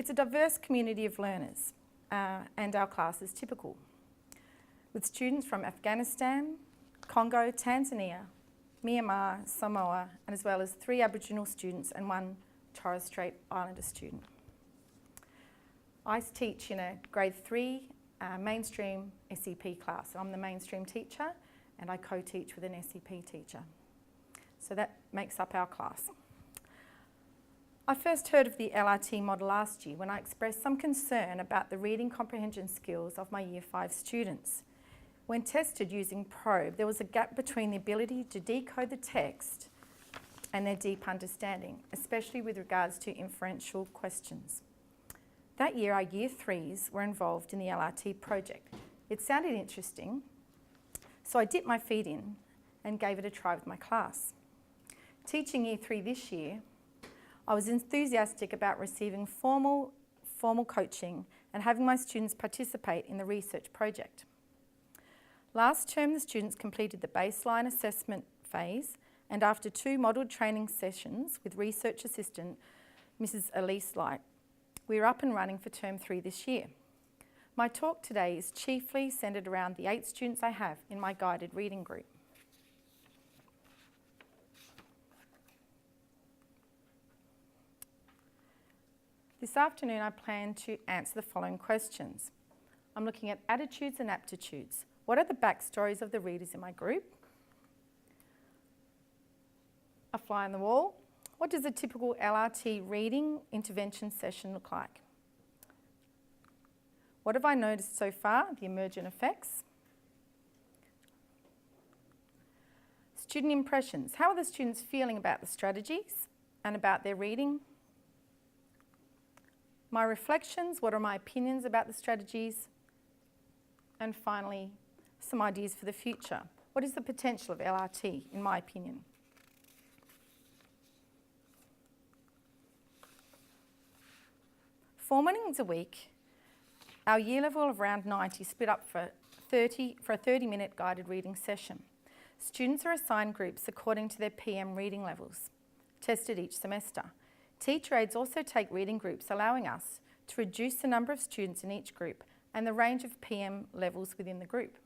It's a diverse community of learners, and our class is typical, with students from Afghanistan, Congo, Tanzania, Myanmar, Samoa, and as well as 3 Aboriginal students and 1 Torres Strait Islander student. I teach in a grade 3 mainstream SEP class. I'm the mainstream teacher and I co-teach with an SEP teacher. So that makes up our class. I first heard of the LRT model last year when I expressed some concern about the reading comprehension skills of my Year 5 students. When tested using Probe, there was a gap between the ability to decode the text and their deep understanding, especially with regards to inferential questions. That year, our Year 3s were involved in the LRT project. It sounded interesting, so I dipped my feet in and gave it a try with my class. Teaching Year 3 this year, I was enthusiastic about receiving formal coaching and having my students participate in the research project. Last term, the students completed the baseline assessment phase, and after 2 modelled training sessions with research assistant Mrs. Elise Light, we are up and running for term 3 this year. My talk today is chiefly centred around the 8 students I have in my guided reading group. This afternoon I plan to answer the following questions. I'm looking at attitudes and aptitudes. What are the backstories of the readers in my group? A fly on the wall. What does a typical LRT reading intervention session look like? What have I noticed so far? The emergent effects. Student impressions. How are the students feeling about the strategies and about their reading? My reflections. What are my opinions about the strategies? And finally, some ideas for the future. What is the potential of LRT, in my opinion? Four mornings a week, our year level of around 90 split up for a 30-minute guided reading session. Students are assigned groups according to their PM reading levels, tested each semester. Teacher aides also take reading groups, allowing us to reduce the number of students in each group and the range of PM levels within the group.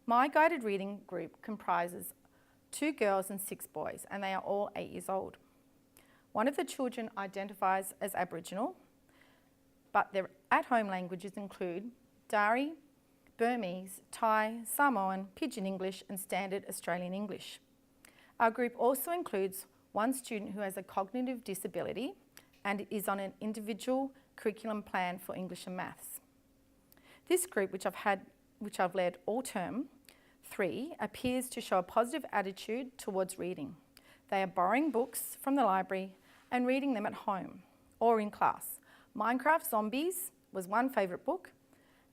My guided reading group comprises 2 girls and 6 boys, and they are all 8 years old. One of the children identifies as Aboriginal, but their at-home languages include Dari, Burmese, Thai, Samoan, Pidgin English and Standard Australian English. Our group also includes 1 student who has a cognitive disability and is on an individual curriculum plan for English and Maths. This group, which I've led all term 3, appears to show a positive attitude towards reading. They are borrowing books from the library and reading them at home or in class. Minecraft Zombies was one favourite book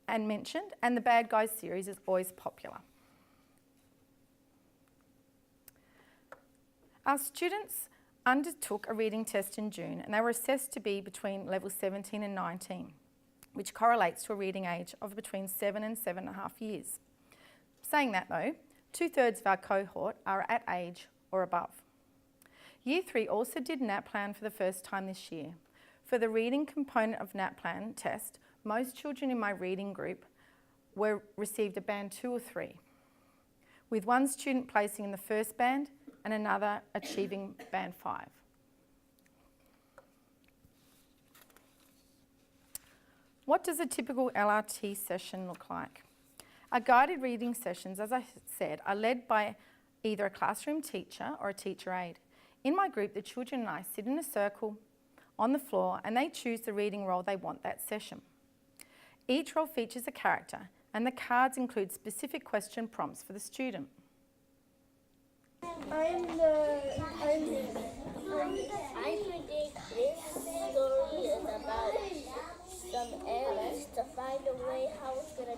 and mentioned, and the Bad Guys series is always popular. Our students undertook a reading test in June and they were assessed to be between levels 17 and 19, which correlates to a reading age of between 7 and 7.5 years. Saying that though, 2/3 of our cohort are at age or above. Year 3 also did NAPLAN for the first time this year. For the reading component of NAPLAN test, most children in my reading group received a band 2 or 3, with 1 student placing in the first band and another achieving band 5. What does a typical LRT session look like? Our guided reading sessions, as I said, are led by either a classroom teacher or a teacher aide. In my group, the children and I sit in a circle on the floor and they choose the reading role they want that session. Each role features a character and the cards include specific question prompts for the student. I predict this story is about some aliens to find a way how it's gonna,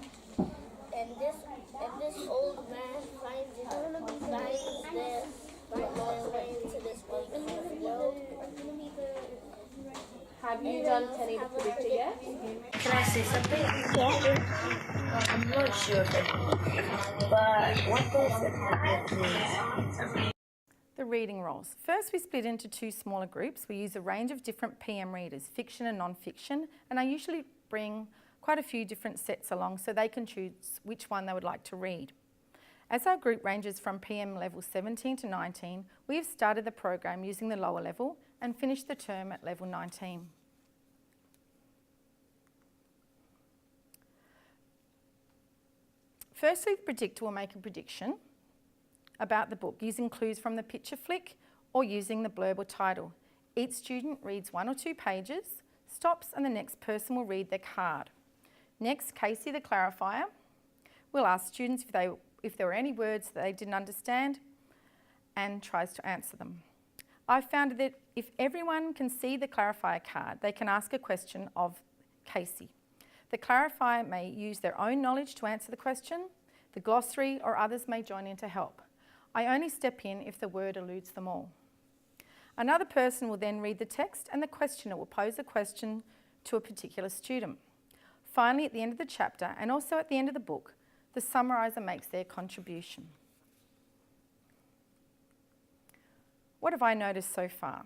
and this old man finds their way into this big world. Have you done Penny the Predictor yet? Can I say something? I'm not sure, but what does it mean? The reading roles. First, we split into 2 smaller groups. We use a range of different PM readers, fiction and non-fiction, and I usually bring quite a few different sets along so they can choose which one they would like to read. As our group ranges from PM level 17 to 19, we have started the program using the lower level and finished the term at level 19. Firstly, the predictor will make a prediction about the book using clues from the picture flick or using the blurb or title. Each student reads 1 or 2 pages, stops, and the next person will read their card. Next, Casey, the clarifier, will ask students if there were any words that they didn't understand and tries to answer them. I found that if everyone can see the clarifier card, they can ask a question of Casey. The clarifier may use their own knowledge to answer the question. The glossary or others may join in to help. I only step in if the word eludes them all. Another person will then read the text and the questioner will pose a question to a particular student. Finally, at the end of the chapter and also at the end of the book, the summariser makes their contribution. What have I noticed so far?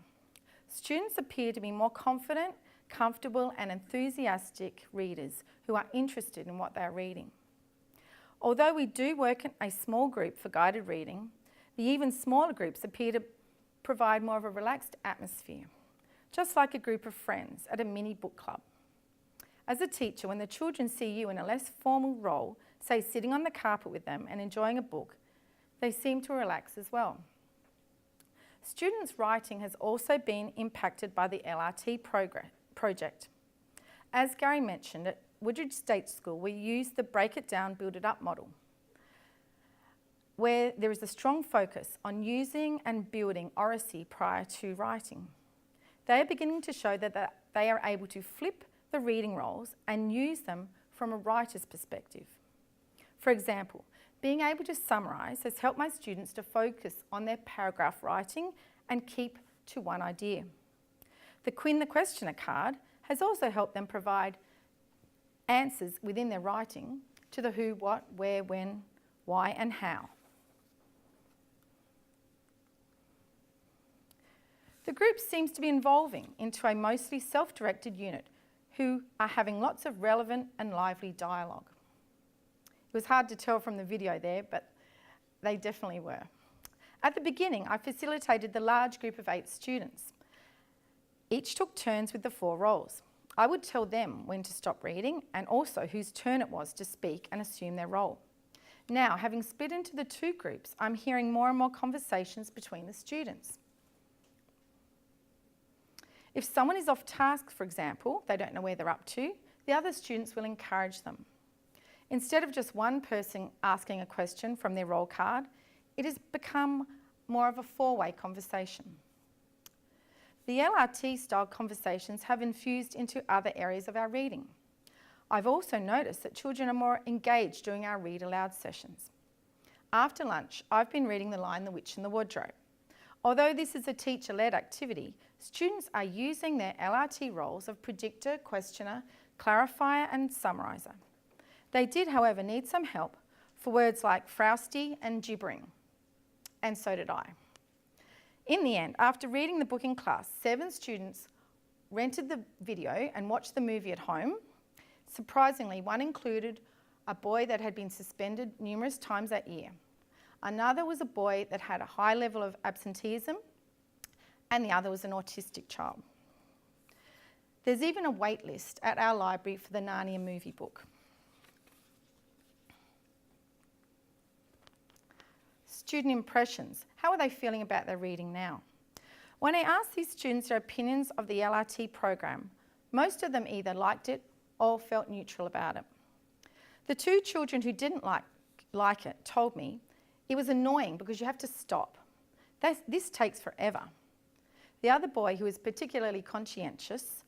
Students appear to be more confident, comfortable and enthusiastic readers who are interested in what they are reading. Although we do work in a small group for guided reading, the even smaller groups appear to provide more of a relaxed atmosphere, just like a group of friends at a mini book club. As a teacher, when the children see you in a less formal role, say sitting on the carpet with them and enjoying a book, they seem to relax as well. Students' writing has also been impacted by the LRT project. As Gary mentioned, at Woodridge State School, we use the break it down, build it up model, where there is a strong focus on using and building oracy prior to writing. They are beginning to show that they are able to flip the reading roles and use them from a writer's perspective. For example, being able to summarise has helped my students to focus on their paragraph writing and keep to one idea. The Quinn the Questioner card has also helped them provide answers within their writing to the who, what, where, when, why and how. The group seems to be evolving into a mostly self-directed unit who are having lots of relevant and lively dialogue. It was hard to tell from the video there, but they definitely were. At the beginning, I facilitated the large group of 8 students. Each took turns with the 4 roles. I would tell them when to stop reading and also whose turn it was to speak and assume their role. Now, having split into the 2 groups, I'm hearing more and more conversations between the students. If someone is off task, for example, they don't know where they're up to, the other students will encourage them. Instead of just one person asking a question from their roll card, it has become more of a 4-way conversation. The LRT-style conversations have infused into other areas of our reading. I've also noticed that children are more engaged during our read aloud sessions. After lunch, I've been reading The Lion, the Witch and the Wardrobe. Although this is a teacher-led activity, students are using their LRT roles of predictor, questioner, clarifier and summariser. They did, however, need some help for words like frowsty and gibbering, and so did I. In the end, after reading the book in class, 7 students rented the video and watched the movie at home. Surprisingly, one included a boy that had been suspended numerous times that year. Another was a boy that had a high level of absenteeism, and the other was an autistic child. There's even a wait list at our library for the Narnia movie book. Student impressions. How are they feeling about their reading now? When I asked these students their opinions of the LRT program, most of them either liked it or felt neutral about it. The 2 children who didn't like it told me it was annoying because you have to stop. This takes forever. The other boy, who was particularly conscientious,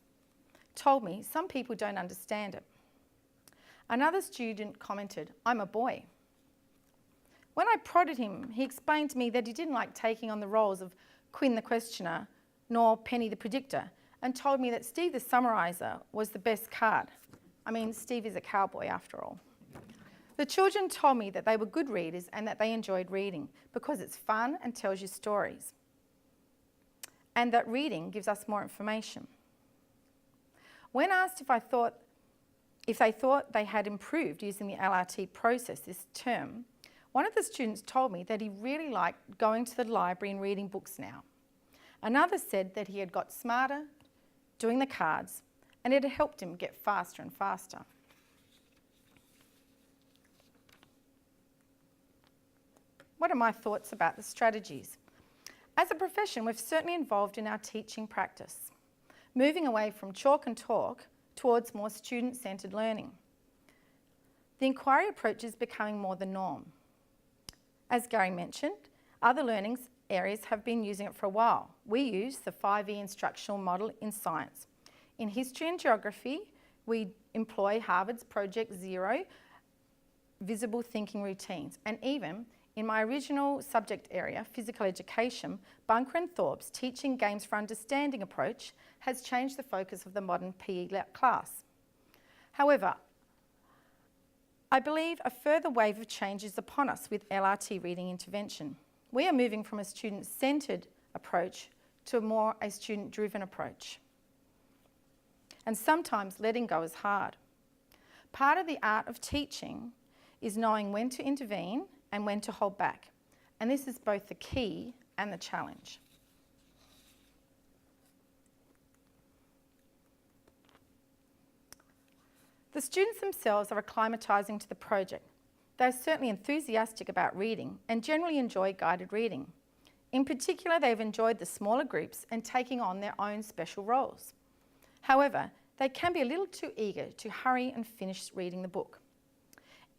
told me some people don't understand it. Another student commented, "I'm a boy." When I prodded him, he explained to me that he didn't like taking on the roles of Quinn the Questioner nor Penny the Predictor, and told me that Steve the Summariser was the best card. I mean, Steve is a cowboy after all. The children told me that they were good readers and that they enjoyed reading because it's fun and tells you stories. and that reading gives us more information. When asked if they thought they had improved using the LRT process this term, one of the students told me that he really liked going to the library and reading books now. Another said that he had got smarter doing the cards and it had helped him get faster and faster. What are my thoughts about the strategies? As a profession, we're certainly involved in our teaching practice, moving away from chalk and talk towards more student-centred learning. The inquiry approach is becoming more the norm. As Gary mentioned, other learning areas have been using it for a while. We use the 5E instructional model in science. In history and geography, we employ Harvard's Project Zero visible thinking routines, and even in my original subject area, physical education, Bunker and Thorpe's Teaching Games for Understanding approach has changed the focus of the modern PE class. However, I believe a further wave of change is upon us with LRT reading intervention. We are moving from a student-centred approach to a student-driven approach. And sometimes letting go is hard. Part of the art of teaching is knowing when to intervene and when to hold back. And this is both the key and the challenge. The students themselves are acclimatising to the project. They're certainly enthusiastic about reading and generally enjoy guided reading. In particular, they've enjoyed the smaller groups and taking on their own special roles. However, they can be a little too eager to hurry and finish reading the book.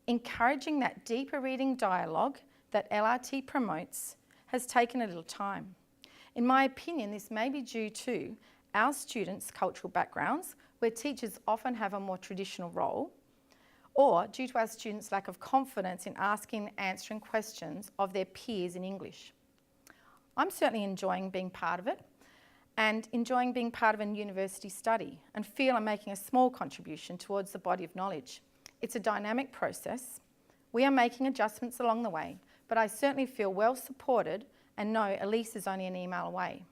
Encouraging that deeper reading dialogue that LRT promotes has taken a little time. In my opinion, this may be due to our students' cultural backgrounds, where teachers often have a more traditional role, or due to our students' lack of confidence in asking and answering questions of their peers in English. I'm certainly enjoying being part of it and enjoying being part of a university study and feel I'm making a small contribution towards the body of knowledge. It's a dynamic process. We are making adjustments along the way, but I certainly feel well supported and know Elise is only an email away.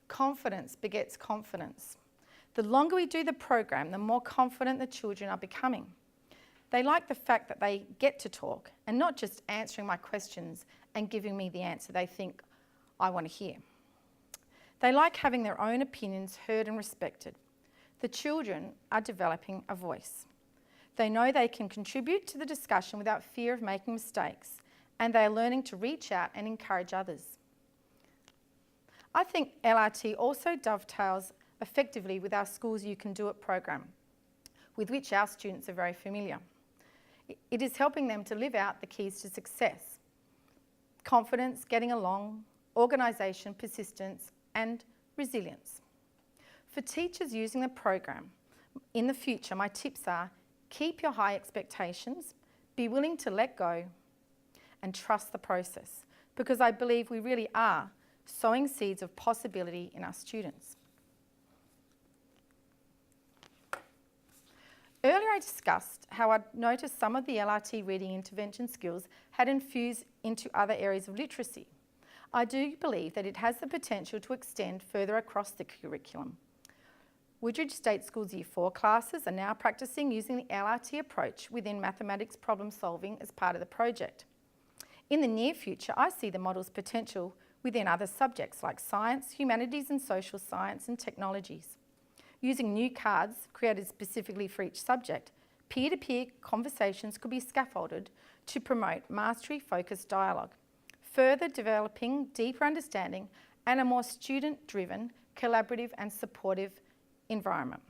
Confidence begets confidence. The longer we do the program, the more confident the children are becoming. They like the fact that they get to talk and not just answering my questions and giving me the answer they think I want to hear. They like having their own opinions heard and respected. The children are developing a voice. They know they can contribute to the discussion without fear of making mistakes, and they are learning to reach out and encourage others. I think LRT also dovetails effectively with our Schools You Can Do It program, with which our students are very familiar. It is helping them to live out the keys to success: confidence, getting along, organisation, persistence, and resilience. For teachers using the program in the future, my tips are: keep your high expectations, be willing to let go, and trust the process, because I believe we really are sowing seeds of possibility in our students. Earlier I discussed how I'd noticed some of the LRT reading intervention skills had infused into other areas of literacy. I do believe that it has the potential to extend further across the curriculum. Woodridge State School's Year 4 classes are now practising using the LRT approach within mathematics problem solving as part of the project. In the near future, I see the model's potential within other subjects like science, humanities and social science and technologies. Using new cards created specifically for each subject, peer-to-peer conversations could be scaffolded to promote mastery-focused dialogue, further developing deeper understanding and a more student-driven, collaborative and supportive environment.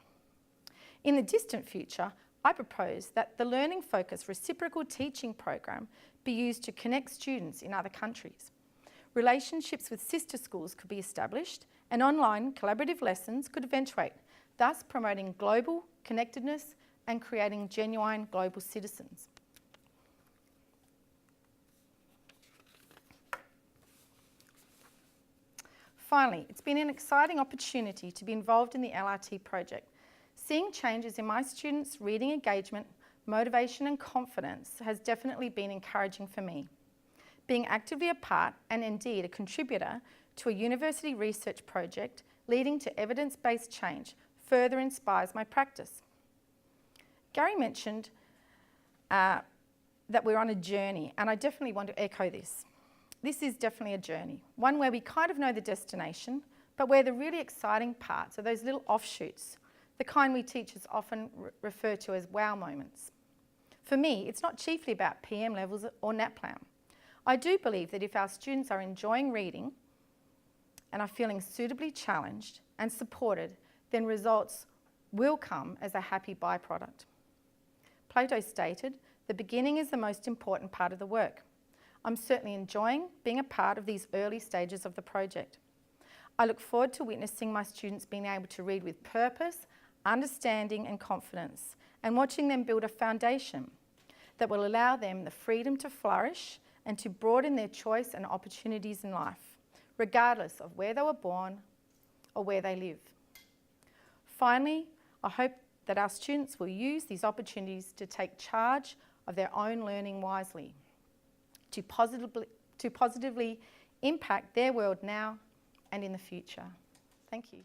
In the distant future, I propose that the learning-focused Reciprocal Teaching program be used to connect students in other countries. Relationships with sister schools could be established and online collaborative lessons could eventuate, thus promoting global connectedness and creating genuine global citizens. Finally, it's been an exciting opportunity to be involved in the LRT project. Seeing changes in my students' reading engagement, motivation and confidence has definitely been encouraging for me. Being actively a part and indeed a contributor to a university research project leading to evidence-based change further inspires my practice. Gary mentioned that we're on a journey, and I definitely want to echo this. This is definitely a journey, one where we kind of know the destination, but where the really exciting parts are those little offshoots, the kind we teachers often refer to as wow moments. For me, it's not chiefly about PM levels or NAPLAN. I do believe that if our students are enjoying reading and are feeling suitably challenged and supported, then results will come as a happy byproduct. Plato stated, "The beginning is the most important part of the work." I'm certainly enjoying being a part of these early stages of the project. I look forward to witnessing my students being able to read with purpose, understanding and confidence, and watching them build a foundation that will allow them the freedom to flourish and to broaden their choice and opportunities in life, regardless of where they were born or where they live. Finally, I hope that our students will use these opportunities to take charge of their own learning wisely, to positively impact their world now and in the future. Thank you.